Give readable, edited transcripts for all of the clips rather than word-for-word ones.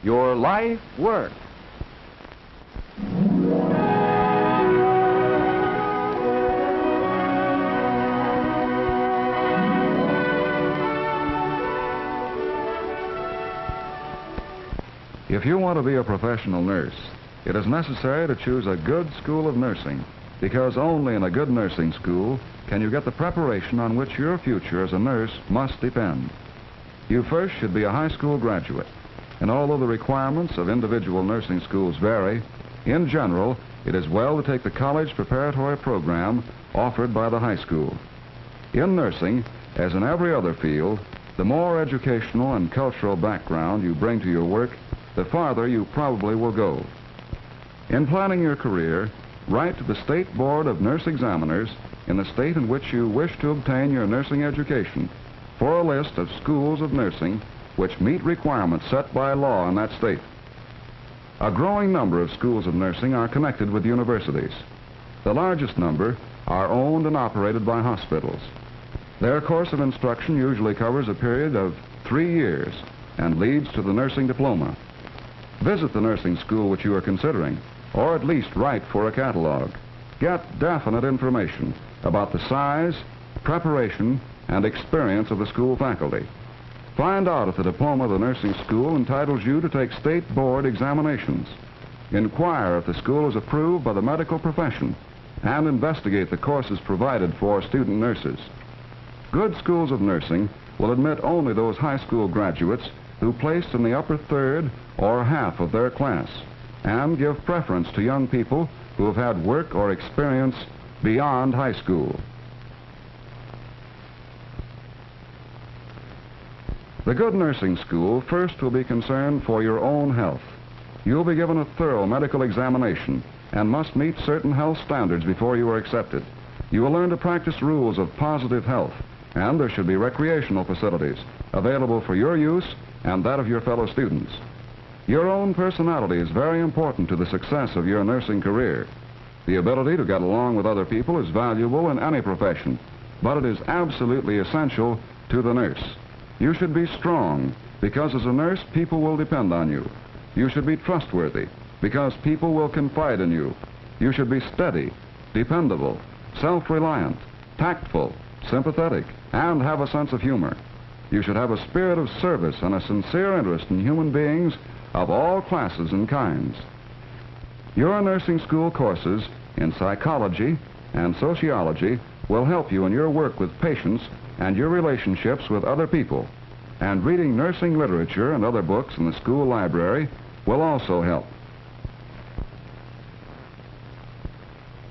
your life work. If you want to be a professional nurse, it is necessary to choose a good school of nursing, because only in a good nursing school can you get the preparation on which your future as a nurse must depend. You first should be a high school graduate, and although the requirements of individual nursing schools vary, in general, it is well to take the college preparatory program offered by the high school. In nursing, as in every other field, the more educational and cultural background you bring to your work, the farther you probably will go. In planning your career, write to the State Board of Nurse Examiners in the state in which you wish to obtain your nursing education for a list of schools of nursing which meet requirements set by law in that state. A growing number of schools of nursing are connected with universities. The largest number are owned and operated by hospitals. Their course of instruction usually covers a period of 3 years and leads to the nursing diploma. Visit the nursing school which you are considering, or at least write for a catalog. Get definite information about the size, preparation, and experience of the school faculty. Find out if the diploma of the nursing school entitles you to take state board examinations. Inquire if the school is approved by the medical profession, and investigate the courses provided for student nurses. Good schools of nursing will admit only those high school graduates who placed in the upper third or half of their class, and give preference to young people who have had work or experience beyond high school. The good nursing school first will be concerned for your own health. You'll be given a thorough medical examination and must meet certain health standards before you are accepted. You will learn to practice rules of positive health, and there should be recreational facilities available for your use and that of your fellow students. Your own personality is very important to the success of your nursing career. The ability to get along with other people is valuable in any profession, but it is absolutely essential to the nurse. You should be strong, because as a nurse, people will depend on you. You should be trustworthy, because people will confide in you. You should be steady, dependable, self-reliant, tactful, sympathetic, and have a sense of humor. You should have a spirit of service and a sincere interest in human beings of all classes and kinds. Your nursing school courses in psychology and sociology will help you in your work with patients and your relationships with other people. And reading nursing literature and other books in the school library will also help.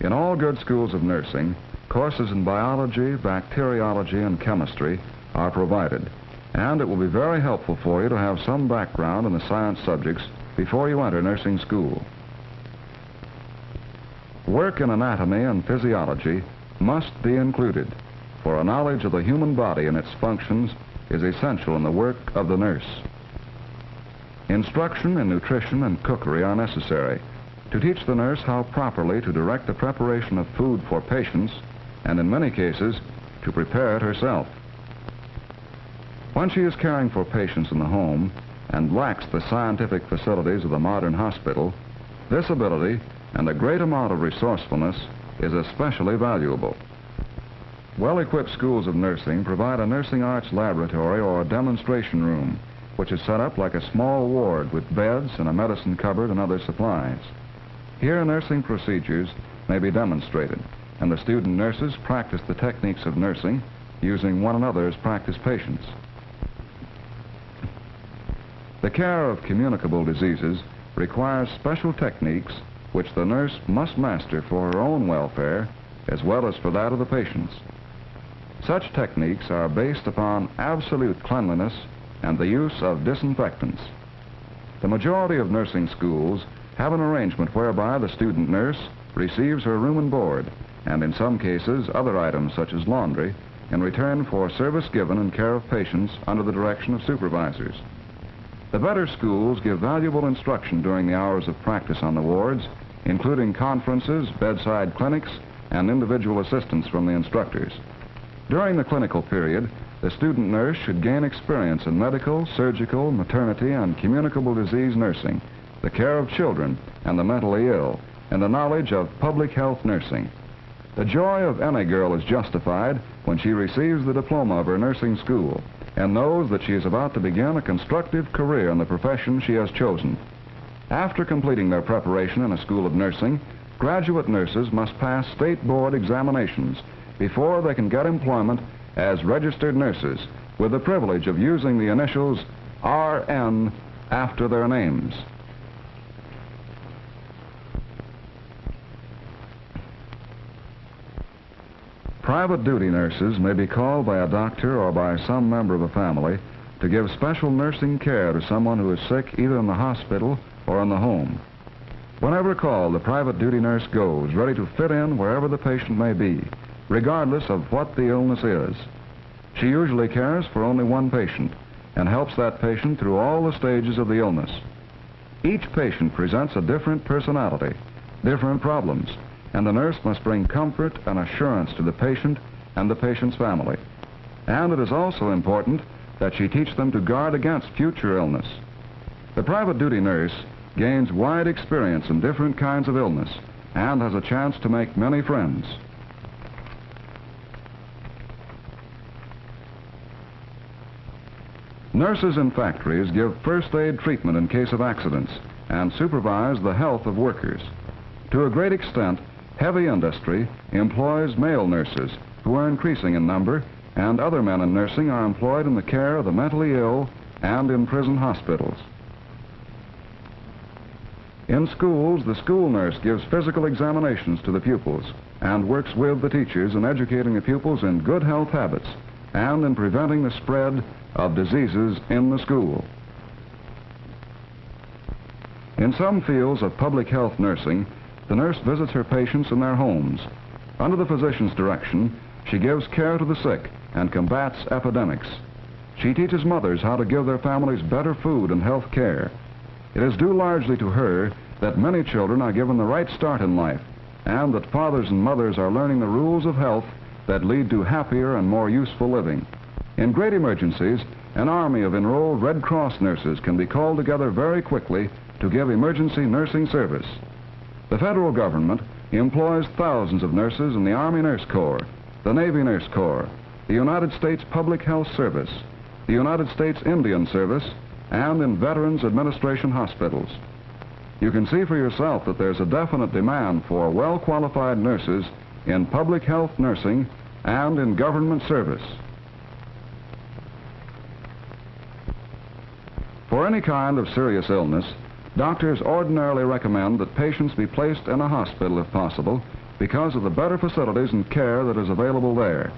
In all good schools of nursing, courses in biology, bacteriology, and chemistry are provided, and it will be very helpful for you to have some background in the science subjects before you enter nursing school. Work in anatomy and physiology must be included, for a knowledge of the human body and its functions is essential in the work of the nurse. Instruction in nutrition and cookery are necessary to teach the nurse how properly to direct the preparation of food for patients, and in many cases, to prepare it herself. When she is caring for patients in the home and lacks the scientific facilities of the modern hospital, this ability and a great amount of resourcefulness is especially valuable. Well-equipped schools of nursing provide a nursing arts laboratory or a demonstration room, which is set up like a small ward with beds and a medicine cupboard and other supplies. Here, nursing procedures may be demonstrated, and the student nurses practice the techniques of nursing using one another as practice patients. The care of communicable diseases requires special techniques which the nurse must master for her own welfare as well as for that of the patients. Such techniques are based upon absolute cleanliness and the use of disinfectants. The majority of nursing schools have an arrangement whereby the student nurse receives her room and board, and in some cases other items such as laundry, in return for service given in care of patients under the direction of supervisors. The better schools give valuable instruction during the hours of practice on the wards, including conferences, bedside clinics, and individual assistance from the instructors. During the clinical period, the student nurse should gain experience in medical, surgical, maternity, and communicable disease nursing, the care of children and the mentally ill, and the knowledge of public health nursing. The joy of any girl is justified when she receives the diploma of her nursing school and knows that she is about to begin a constructive career in the profession she has chosen. After completing their preparation in a school of nursing, graduate nurses must pass state board examinations before they can get employment as registered nurses with the privilege of using the initials RN after their names. Private duty nurses may be called by a doctor or by some member of the family to give special nursing care to someone who is sick either in the hospital or in the home. Whenever called, the private duty nurse goes, ready to fit in wherever the patient may be, regardless of what the illness is. She usually cares for only one patient and helps that patient through all the stages of the illness. Each patient presents a different personality, different problems, and the nurse must bring comfort and assurance to the patient and the patient's family. And it is also important that she teach them to guard against future illness. The private duty nurse gains wide experience in different kinds of illness and has a chance to make many friends. Nurses in factories give first aid treatment in case of accidents and supervise the health of workers. To a great extent, heavy industry employs male nurses, who are increasing in number, and other men in nursing are employed in the care of the mentally ill and in prison hospitals. In schools, the school nurse gives physical examinations to the pupils and works with the teachers in educating the pupils in good health habits and in preventing the spread of diseases in the school. In some fields of public health nursing, the nurse visits her patients in their homes. Under the physician's direction, she gives care to the sick and combats epidemics. She teaches mothers how to give their families better food and health care. It is due largely to her that many children are given the right start in life, and that fathers and mothers are learning the rules of health that lead to happier and more useful living. In great emergencies, an army of enrolled Red Cross nurses can be called together very quickly to give emergency nursing service. The federal government employs thousands of nurses in the Army Nurse Corps, the Navy Nurse Corps, the United States Public Health Service, the United States Indian Service, and in Veterans Administration hospitals. You can see for yourself that there's a definite demand for well-qualified nurses in public health nursing and in government service. For any kind of serious illness, doctors ordinarily recommend that patients be placed in a hospital if possible because of the better facilities and care that is available there.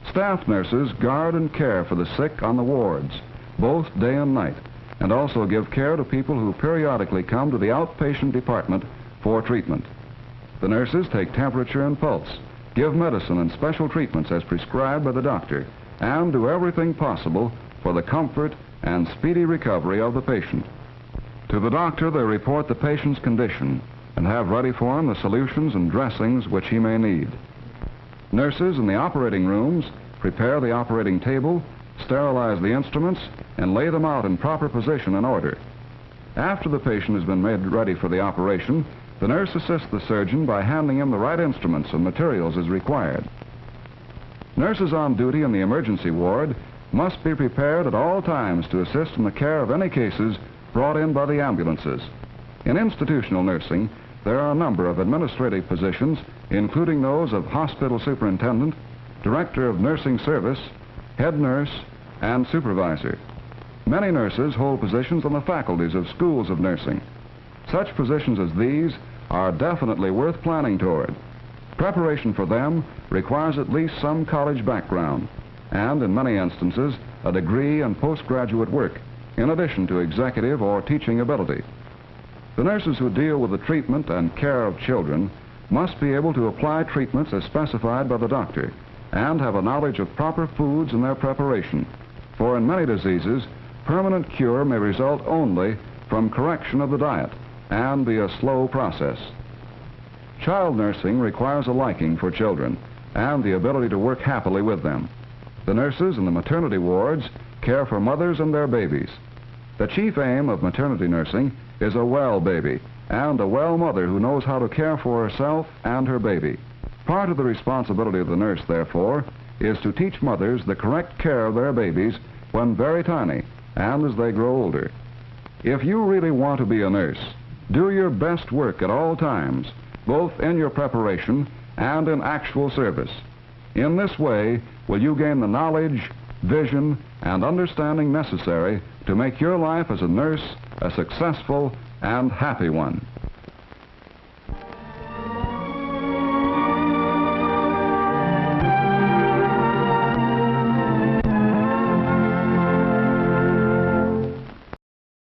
Staff nurses guard and care for the sick on the wards, both day and night, and also give care to people who periodically come to the outpatient department for treatment. The nurses take temperature and pulse, give medicine and special treatments as prescribed by the doctor, and do everything possible for the comfort and speedy recovery of the patient. To the doctor, they report the patient's condition and have ready for him the solutions and dressings which he may need. Nurses in the operating rooms prepare the operating table, sterilize the instruments, and lay them out in proper position and order. After the patient has been made ready for the operation, the nurse assists the surgeon by handing him the right instruments and materials as required. Nurses on duty in the emergency ward must be prepared at all times to assist in the care of any cases brought in by the ambulances. In institutional nursing, there are a number of administrative positions, including those of hospital superintendent, director of nursing service, head nurse, and supervisor. Many nurses hold positions on the faculties of schools of nursing. Such positions as these are definitely worth planning toward. Preparation for them requires at least some college background, and in many instances, a degree and postgraduate work, in addition to executive or teaching ability. The nurses who deal with the treatment and care of children must be able to apply treatments as specified by the doctor and have a knowledge of proper foods in their preparation, for in many diseases, permanent cure may result only from correction of the diet and be a slow process. Child nursing requires a liking for children and the ability to work happily with them. The nurses in the maternity wards care for mothers and their babies. The chief aim of maternity nursing is a well baby and a well mother who knows how to care for herself and her baby. Part of the responsibility of the nurse, therefore, is to teach mothers the correct care of their babies when very tiny and as they grow older. If you really want to be a nurse, do your best work at all times, both in your preparation and in actual service. In this way will you gain the knowledge, vision, and understanding necessary to make your life as a nurse a successful and happy one.